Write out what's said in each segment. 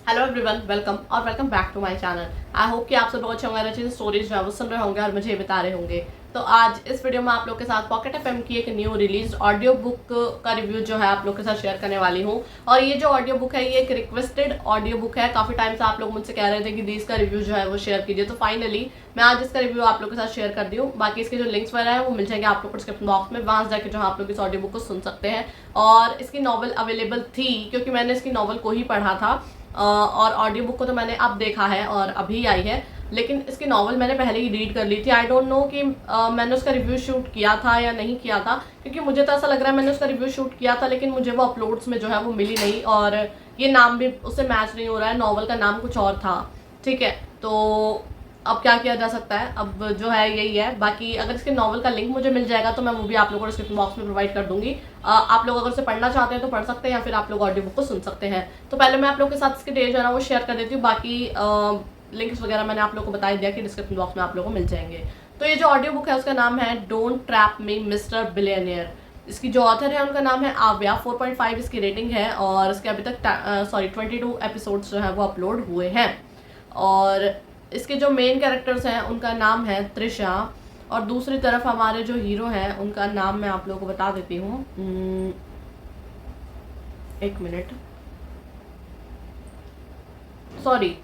Hello everyone, welcome back to my channel. I hope कि आप सब लोग अच्छे होंगे, अच्छी स्टोरीज जो है वो सुन रहे होंगे और मुझे ये बता रहे होंगे। तो आज इस वीडियो में आप लोग के साथ पॉकेट एफएम की एक न्यू रिलीज ऑडियो बुक का रिव्यू जो है आप लोग के साथ शेयर करने वाली हूँ। और ये जो ऑडियो बुक है ये एक रिक्वेस्टेड ऑडियो बुक है। काफी टाइम से आप लोग मुझसे कह रहे थे कि इसका रिव्यू जो है वो शेयर कीजिए, तो फाइनली मैं आज इसका रिव्यू आप लोग के साथ शेयर कर दी हूँ। बाकी इसके जो लिंक्स वगैरह है वो मिल जाएंगे आप लोग को डिस्क्रिप्शन बॉक्स में, वहां से जाकर जो आप लोग इस ऑडियो बुक को सुन सकते हैं। और इसकी नॉवल अवेलेबल थी क्योंकि मैंने इसकी नॉवल को ही पढ़ा था, और ऑडियो बुक को तो मैंने अब देखा है और अभी आई है, लेकिन इसकी नॉवल मैंने पहले ही रीड कर ली थी। आई डोंट नो कि मैंने उसका रिव्यू शूट किया था या नहीं किया था, क्योंकि मुझे तो ऐसा लग रहा है मैंने उसका रिव्यू शूट किया था, लेकिन मुझे वो अपलोड्स में जो है वो मिली नहीं, और ये नाम भी उससे मैच नहीं हो रहा है। नॉवल का नाम कुछ और था, ठीक है। तो अब क्या किया जा सकता है, अब जो है यही है। बाकी अगर इसके नॉवल का लिंक मुझे मिल जाएगा तो मैं वो भी आप लोगों को डिस्क्रिप्शन बॉक्स में प्रोवाइड कर दूंगी। आप लोग अगर उसे पढ़ना चाहते हैं तो पढ़ सकते हैं, या फिर आप लोग ऑडियो बुक को सुन सकते हैं। तो पहले मैं आप लोगों के साथ इसके डेज जो है ना वो शेयर कर देती हूँ। बाकी लिंक्स वगैरह मैंने आप लोग को बता दिया कि डिस्क्रिप्शन बॉक्स में आप लोगों को मिल जाएंगे। तो ये जो ऑडियो बुक है उसका नाम है don't trap me mister billionaire. इसकी जो ऑथर है उनका नाम है आव्या। 4.5 इसकी रेटिंग है, और इसके अभी तक 22 एपिसोड्स जो है वो अपलोड हुए हैं। और इसके जो मेन कैरेक्टर्स हैं उनका नाम है त्रिशा, और दूसरी तरफ हमारे जो हीरो हैं उनका नाम मैं आप लोगों को बता देती हूँ। एक मिनट, सॉरी,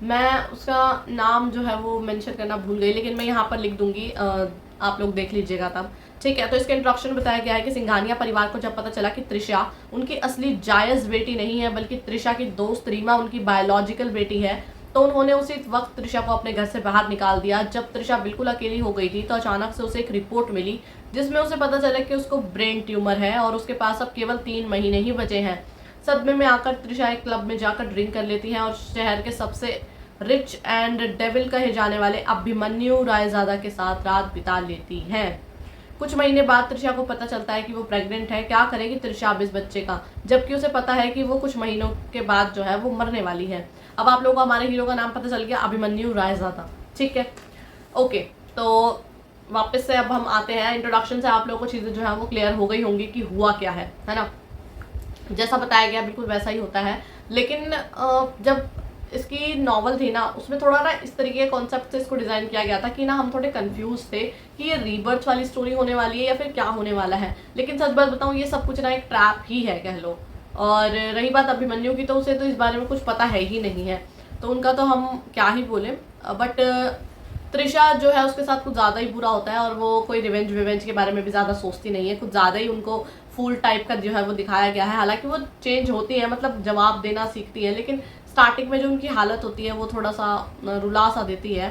मैं उसका नाम जो है वो मेंशन करना भूल गई, लेकिन मैं यहाँ पर लिख दूंगी, आप लोग देख लीजिएगा तब, ठीक है। तो इसके इंट्रोडक्शन में बताया गया है कि सिंघानिया परिवार को जब पता चला कि त्रिशा उनकी असली जायज़ बेटी नहीं है, बल्कि त्रिशा की दोस्त रीमा उनकी बायोलॉजिकल बेटी है, तो उन्होंने उसी वक्त त्रिशा को अपने घर से बाहर निकाल दिया। जब त्रिशा बिल्कुल अकेली हो गई थी तो अचानक से उसे एक रिपोर्ट मिली जिसमें उसे पता चला कि उसको ब्रेन ट्यूमर है और उसके पास अब केवल 3 महीने ही बचे हैं। सदमे में आकर त्रिशा एक क्लब में जाकर ड्रिंक कर लेती है और शहर के सबसे रिच एंड डेविल कहे जाने वाले अभिमन्यु रायजादा के साथ रात बिता लेती हैं। कुछ महीने बाद त्रिशा को पता चलता है कि वो प्रेग्नेंट है। क्या करेगी त्रिशा अब इस बच्चे का, जबकि उसे पता है कि वो कुछ महीनों के बाद जो है वो मरने वाली है। अब आप लोगों को हमारे हीरो का नाम पता चल गया, अभिमन्यु रायजादा, ठीक है। ओके, तो वापस से अब हम आते हैं इंट्रोडक्शन से। आप लोगों को चीज़ें जो है वो क्लियर हो गई होंगी कि हुआ क्या है ना। जैसा बताया गया बिल्कुल वैसा ही होता है, लेकिन जब इसकी नॉवल थी ना उसमें थोड़ा ना इस तरीके के कॉन्सेप्ट से इसको डिज़ाइन किया गया था कि ना हम थोड़े कंफ्यूज थे कि ये रीबर्थ वाली स्टोरी होने वाली है या फिर क्या होने वाला है। लेकिन सच बात बताऊँ, ये सब कुछ ना एक ट्रैप ही है कह लो। और रही बात अभिमन्यु की, तो उसे तो इस बारे में कुछ पता है ही नहीं है, तो उनका तो हम क्या ही बोले। बट त्रिशा जो है उसके साथ कुछ ज़्यादा ही बुरा होता है, और वो कोई रिवेंज के बारे में भी ज़्यादा सोचती नहीं है। कुछ ज़्यादा ही उनको फूल टाइप का जो है वो दिखाया गया है। हालांकि वो चेंज होती है, मतलब जवाब देना सीखती है, लेकिन स्टार्टिंग में जो उनकी हालत होती है वो थोड़ा सा रुला सा देती है।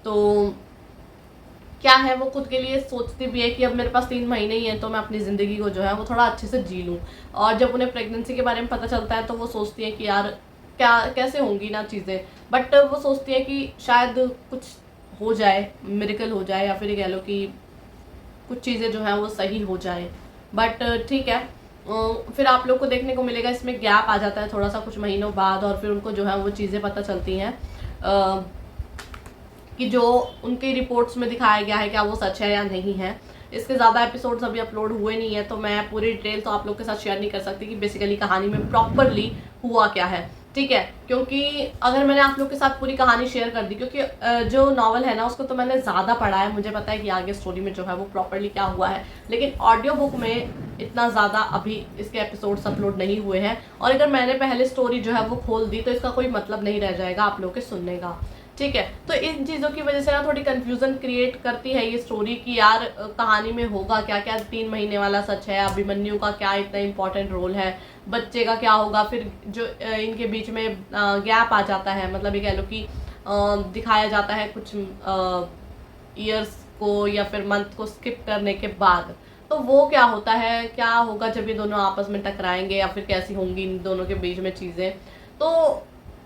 तो क्या है, वो खुद के लिए सोचती भी है कि अब मेरे पास 3 महीने ही हैं तो मैं अपनी ज़िंदगी को जो है वो थोड़ा अच्छे से जी लूँ। और जब उन्हें प्रेगनेंसी के बारे में पता चलता है तो वो सोचती है कि यार क्या कैसे होंगी ना चीज़ें, बट वो सोचती है कि शायद कुछ हो जाए, मिरेकल हो जाए, या फिर ये कह लो कि कुछ चीज़ें जो हैं वो सही हो जाए। बट ठीक है, फिर आप लोग को देखने को मिलेगा इसमें गैप आ जाता है थोड़ा सा कुछ महीनों बाद, और फिर उनको जो है वो चीज़ें पता चलती हैं कि जो उनकी रिपोर्ट्स में दिखाया गया है क्या वो सच है या नहीं है। इसके ज़्यादा एपिसोड्स अभी अपलोड हुए नहीं है, तो मैं पूरी डिटेल तो आप लोग के साथ शेयर नहीं कर सकती कि बेसिकली कहानी में प्रॉपरली हुआ क्या है, ठीक है। क्योंकि अगर मैंने आप लोग के साथ पूरी कहानी शेयर कर दी, क्योंकि जो नॉवल है ना उसको तो मैंने ज़्यादा पढ़ा है, मुझे पता है कि आगे स्टोरी में जो है वो प्रॉपरली क्या हुआ है, लेकिन ऑडियो बुक में इतना ज़्यादा अभी इसके एपिसोड्स अपलोड नहीं हुए हैं। और अगर मैंने पहले स्टोरी जो है वो खोल दी तो इसका कोई मतलब नहीं रह जाएगा आप लोग के सुनने का, ठीक है। तो इन चीज़ों की वजह से ना थोड़ी कंफ्यूजन क्रिएट करती है ये स्टोरी कि यार कहानी में होगा क्या, क्या 3 महीने वाला सच है, अभिमन्यु का क्या इतना इम्पोर्टेंट रोल है, बच्चे का क्या होगा। फिर जो इनके बीच में गैप आ जाता है, मतलब ये कह लो कि दिखाया जाता है कुछ ईयर्स को या फिर मंथ को स्किप करने के बाद, तो वो क्या होता है, क्या होगा जब ये दोनों आपस में टकराएंगे, या फिर कैसी होंगी इन दोनों के बीच में चीज़ें। तो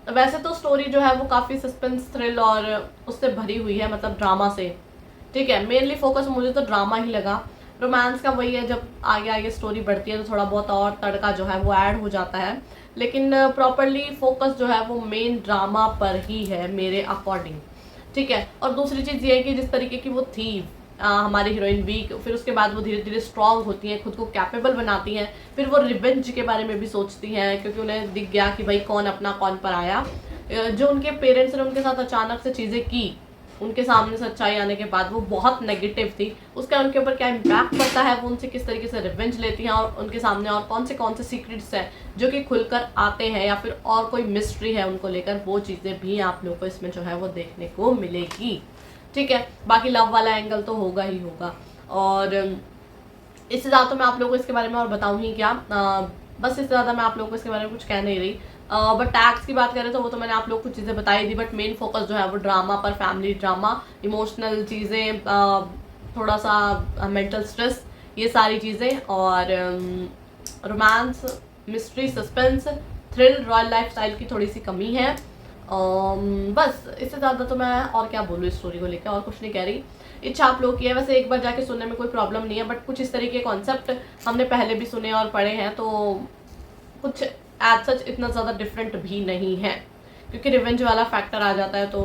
वैसे तो स्टोरी जो है वो काफ़ी सस्पेंस, थ्रिल और उससे भरी हुई है, मतलब ड्रामा से, ठीक है। मेनली फोकस मुझे तो ड्रामा ही लगा। रोमांस का वही है, जब आगे आगे स्टोरी बढ़ती है तो थोड़ा बहुत और तड़का जो है वो ऐड हो जाता है, लेकिन प्रॉपरली फोकस जो है वो मेन ड्रामा पर ही है मेरे अकॉर्डिंग, ठीक है। और दूसरी चीज़ ये है कि जिस तरीके की वो थी हमारी हीरोइन वीक, फिर उसके बाद वो धीरे धीरे स्ट्रांग होती हैं, खुद को कैपेबल बनाती हैं, फिर वो रिवेंज के बारे में भी सोचती हैं क्योंकि उन्हें दिख गया कि भाई कौन अपना कौन पराया। जो उनके पेरेंट्स ने उनके साथ अचानक से चीज़ें की, उनके सामने सच्चाई आने के बाद वो बहुत नेगेटिव थी, उसका उनके ऊपर क्या इम्पैक्ट पड़ता है, वो उनसे किस तरीके से रिवेंज लेती हैं और उनके सामने और कौन से सीक्रेट्स हैं जो कि खुलकर आते हैं या फिर और कोई मिस्ट्री है उनको लेकर, वो चीज़ें भी आप लोगों को इसमें जो है वो देखने को मिलेगी। ठीक है, बाकी लव वाला एंगल तो होगा ही होगा, और इससे ज़्यादा तो मैं आप लोगों को इसके बारे में और बताऊँ ही क्या, बस इससे ज़्यादा मैं आप लोगों को इसके बारे में कुछ कह नहीं रही। बट टैक्स की बात करें तो वो तो मैंने आप लोग को कुछ चीज़ें बताई दी, बट मेन फोकस जो है वो ड्रामा पर, फैमिली ड्रामा, इमोशनल चीज़ें, थोड़ा सा मेंटल स्ट्रेस, ये सारी चीज़ें, और romance, mystery, suspense, thrill, royal lifestyle की थोड़ी सी कमी है। बस इससे ज़्यादा तो मैं और क्या बोलूँ इस स्टोरी को लेकर, और कुछ नहीं कह रही। इच्छा आप लोग की है, वैसे एक बार जाके सुनने में कोई प्रॉब्लम नहीं है, बट कुछ इस तरीके के कॉन्सेप्ट हमने पहले भी सुने और पढ़े हैं, तो कुछ एज सच इतना ज़्यादा डिफरेंट भी नहीं है, क्योंकि रिवेंज वाला फैक्टर आ जाता है तो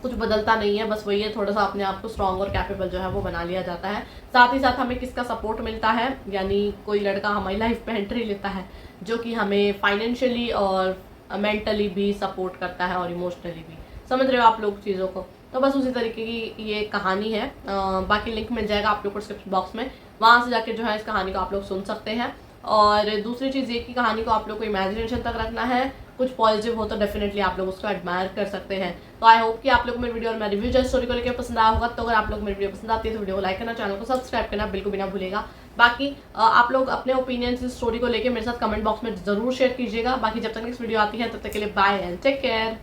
कुछ बदलता नहीं है, बस वही है, थोड़ा सा अपने आप को स्ट्रांग और कैपेबल जो है वो बना लिया जाता है। साथ ही साथ हमें किसका सपोर्ट मिलता है, यानी कोई लड़का हमारी लाइफ में एंट्री लेता है जो कि हमें फाइनेंशियली और मेंटली भी सपोर्ट करता है और इमोशनली भी, समझ रहे हो आप लोग चीज़ों को। तो बस उसी तरीके की ये कहानी है। बाकी लिंक मिल जाएगा आप लोग को डिस्क्रिप्शन बॉक्स में, वहाँ से जाके जो है इस कहानी को आप लोग सुन सकते हैं। और दूसरी चीज़ ये कि कहानी को आप लोग को इमेजिनेशन तक रखना है, कुछ पॉजिटिव हो तो डेफिनेटली आप लोग उसको एडमायर कर सकते हैं। तो आई होप कि आप लोग को मेरी वीडियो और मेरी रिव्यू जो स्टोरी को लेकर पसंद आया होगा। तो अगर आप लोग मेरी वीडियो पसंद आती है तो वीडियो को लाइक करना, चैनल को सब्सक्राइब करना बिल्कुल भी ना भूलेगा। बाकी आप लोग अपने ओपिनियंस इस स्टोरी को लेकर मेरे साथ कमेंट बॉक्स में जरूर शेयर कीजिएगा। बाकी जब तक नेक्स्ट वीडियो आती है तब तक के लिए बाय एंड टेक केयर।